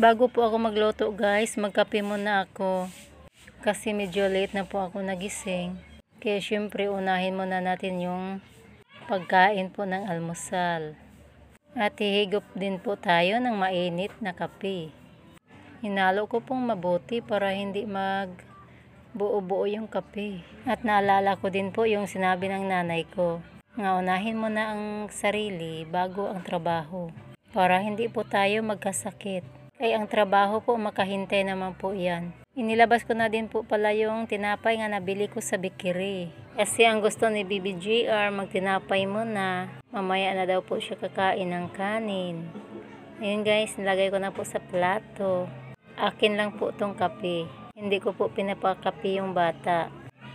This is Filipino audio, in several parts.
Bago po ako magluto guys, magkape muna ako. Kasi medyo late na po ako nagising. Kaya syempre unahin muna natin yung pagkain po ng almusal. At hihigop din po tayo ng mainit na kape. Hinalo ko pong mabuti para hindi buo-buo yung kape. At naalala ko din po yung sinabi ng nanay ko, nga unahin mo na ang sarili bago ang trabaho. Para hindi po tayo magkasakit. Ay ang trabaho po makahintay naman po yan. Inilabas ko na din po pala yung tinapay nga nabili ko sa bikiri. Kasi ang gusto ni BBGR magtinapay muna. Mamaya na daw po siya kakain ng kanin. Ayun guys, nilagay ko na po sa plato. Akin lang po tong kape. Hindi ko po pinapakape yung bata.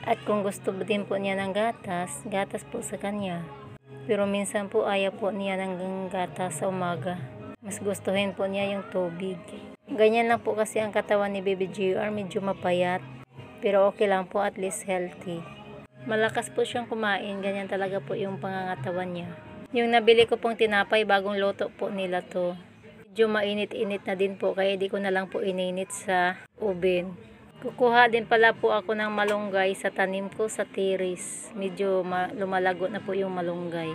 At kung gusto din po niya ng gatas, gatas po sa kanya. Pero minsan po ayaw po niya ng gatas sa umaga. Mas gustuhin po niya yung tubig. Ganyan lang po kasi ang katawan ni Baby GR, medyo mapayat. Pero okay lang po, at least healthy. Malakas po siyang kumain, ganyan talaga po yung pangangatawan niya. Yung nabili ko pong tinapay, bagong luto po nila to. Medyo mainit-init na din po, kaya di ko na lang po ininit sa oven. Kukuha din pala po ako ng malunggay sa tanim ko sa tiris. Medyo lumalago na po yung malunggay.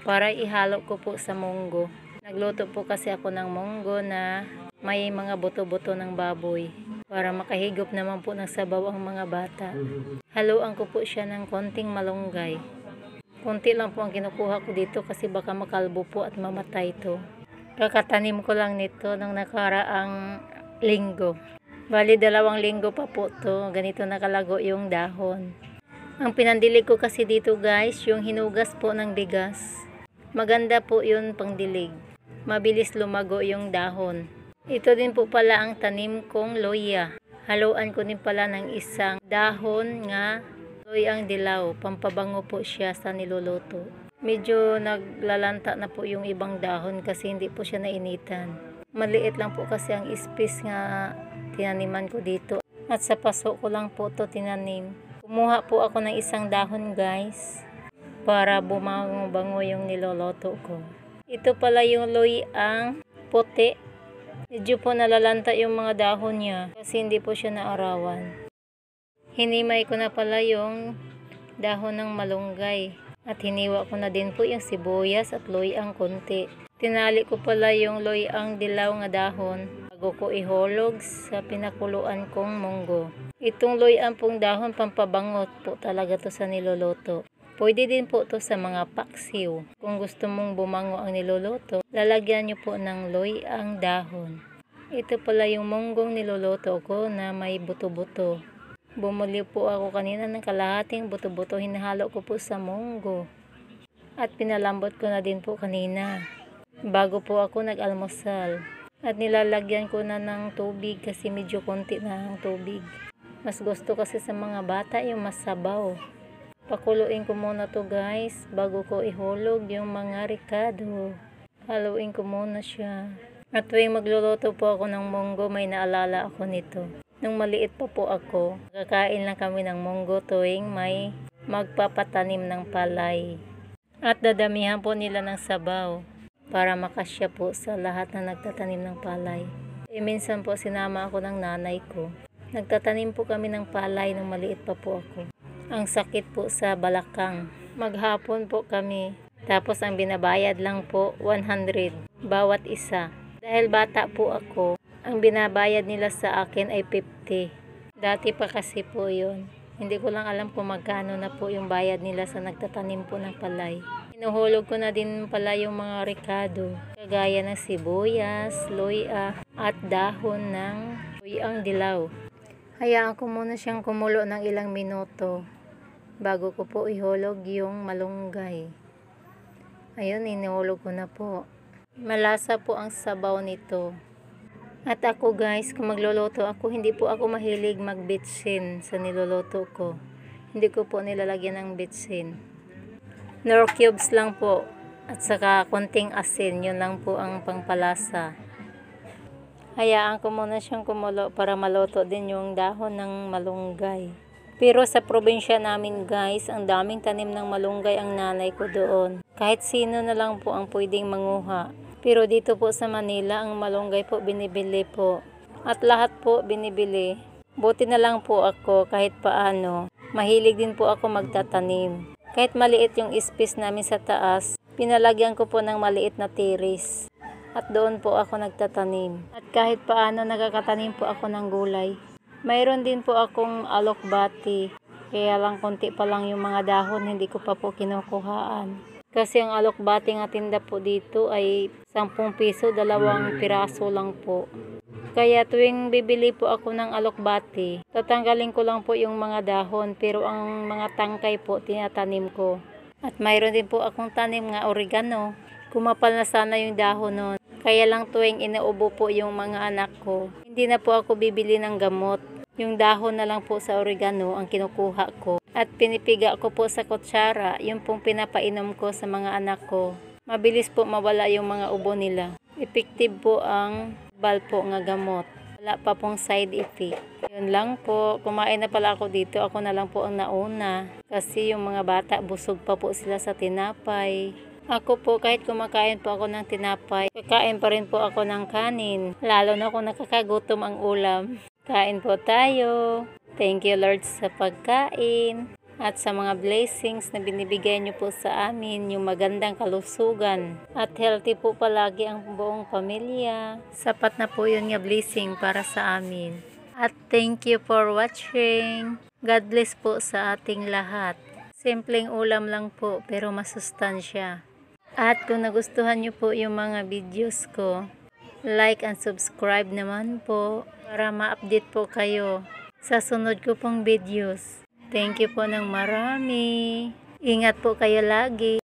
Para ihalo ko po sa munggo. Nagluto po kasi ako ng munggo na may mga buto-buto ng baboy. Para makahigop naman po ng sabaw ang mga bata. Haluan ko po siya ng konting malunggay. Konti lang po ang kinukuha ko dito kasi baka makalbo po at mamatay to. Kakatanim ko lang nito ng nakaraang linggo. Bali 2 linggo pa po to. Ganito nakalago yung dahon. Ang pinandilig ko kasi dito guys, yung hinugas po ng bigas. Maganda po yun pangdilig. Mabilis lumago yung dahon. Ito din po pala ang tanim kong loya. Haluan ko din pala ng isang dahon nga loyang dilaw. Pampabango po siya sa niluluto. Medyo naglalanta na po yung ibang dahon kasi hindi po siya nainitan. Maliit lang po kasi ang space nga tinaniman ko dito. At sa paso ko lang po to tinanim. Kumuha po ako ng isang dahon guys. Para bumango-bango yung niloloto ko. Ito pala yung loyang puti. Medyo po nalalanta yung mga dahon niya. Kasi hindi po siya naarawan. Hinimay ko na pala yung dahon ng malunggay. At hiniwa ko na din po yung sibuyas at loyang konti. Tinali ko pala yung loyang dilaw nga dahon bago ko ihulog sa pinakuluan kong munggo. Itong loyang pong dahon pampabangot po talaga to sa niluluto. Pwede din po to sa mga paksiw. Kung gusto mong bumango ang niluluto, lalagyan nyo po ng loyang dahon. Ito pala yung munggong niluluto ko na may buto-buto. Bumuli po ako kanina ng kalahating buto-buto. Hinahalo ko po sa munggo. At pinalambot ko na din po kanina. Bago po ako nag-almusal. At nilalagyan ko na ng tubig kasi medyo konti na ang tubig. Mas gusto kasi sa mga bata yung masabaw. Pakuluin ko muna to guys bago ko ihulog yung mga ricado. Haluin ko muna siya. At tuwing magluluto po ako ng munggo, may naalala ako nito. Nung maliit pa po ako, kakain lang kami ng munggo tuwing may magpapatanim ng palay. At dadamihan po nila ng sabaw para makasya po sa lahat na nagtatanim ng palay. Minsan po sinama ako ng nanay ko. Nagtatanim po kami ng palay nung maliit pa po ako. Ang sakit po sa balakang. Maghapon po kami. Tapos ang binabayad lang po 100 bawat isa. Dahil bata po ako, ang binabayad nila sa akin ay 50. Dati pa kasi po yun. Hindi ko lang alam kung magkano na po yung bayad nila sa nagtatanim po ng palay. Inuhulog ko na din pala yung mga ricado. Kagaya ng sibuyas, loya, at dahon ng loyang dilaw. Hayaan ko muna siyang kumulo ng ilang minuto bago ko po ihulog yung malunggay. Ayun, inihulog ko na po. Malasa po ang sabaw nito. At ako guys, kung magluluto ako, hindi po ako mahilig magbitsin sa niluluto ko. Hindi ko po nilalagyan ng bitsin. Nor cubes lang po. At saka konting asin, yun lang po ang pangpalasa. Hayaan ko muna siyang kumulo para maluto din yung dahon ng malunggay. Pero sa probinsya namin guys, ang daming tanim ng malunggay ang nanay ko doon. Kahit sino na lang po ang pwedeng manguha. Pero dito po sa Manila, ang malunggay po binibili po. At lahat po binibili. Buti na lang po ako kahit paano. Mahilig din po ako magtatanim. Kahit maliit yung space namin sa taas, pinalagyan ko po ng maliit na tiris. At doon po ako nagtatanim. At kahit paano nakakatanim po ako ng gulay. Mayroon din po akong alokbati. Kaya lang konti pa lang yung mga dahon, hindi ko pa po kinukuhaan. Kasi ang alokbati nga tinda po dito ay 10 piso, 2 piraso lang po. Kaya tuwing bibili po ako ng alokbati, tatanggalin ko lang po yung mga dahon, pero ang mga tangkay po tinatanim ko. At mayroon din po akong tanim nga oregano. Kumapal na sana yung dahon nun. Kaya lang tuwing inaubo po yung mga anak ko, hindi na po ako bibili ng gamot. Yung dahon na lang po sa oregano ang kinukuha ko. At pinipiga ko po sa kutsara, yung pong pinapainom ko sa mga anak ko. Mabilis po mawala yung mga ubo nila. Effective po ang balpo nga gamot. Wala pa pong side effect. Yun lang po. Kumain na pala ako dito. Ako na lang po ang nauna. Kasi yung mga bata, busog pa po sila sa tinapay. Ako po, kahit kumakain po ako ng tinapay, kakain pa rin po ako ng kanin. Lalo na kung nakakagutom ang ulam. Kain po tayo. Thank you Lord sa pagkain. At sa mga blessings na binibigay niyo po sa amin, yung magandang kalusugan. At healthy po palagi ang buong pamilya. Sapat na po yun nga blessing para sa amin. At thank you for watching. God bless po sa ating lahat. Simpleng ulam lang po pero masustansya. At kung nagustuhan niyo po yung mga videos ko, like and subscribe naman po para ma-update po kayo sa sunod ko pong videos. Thank you po ng marami. Ingat po kayo lagi.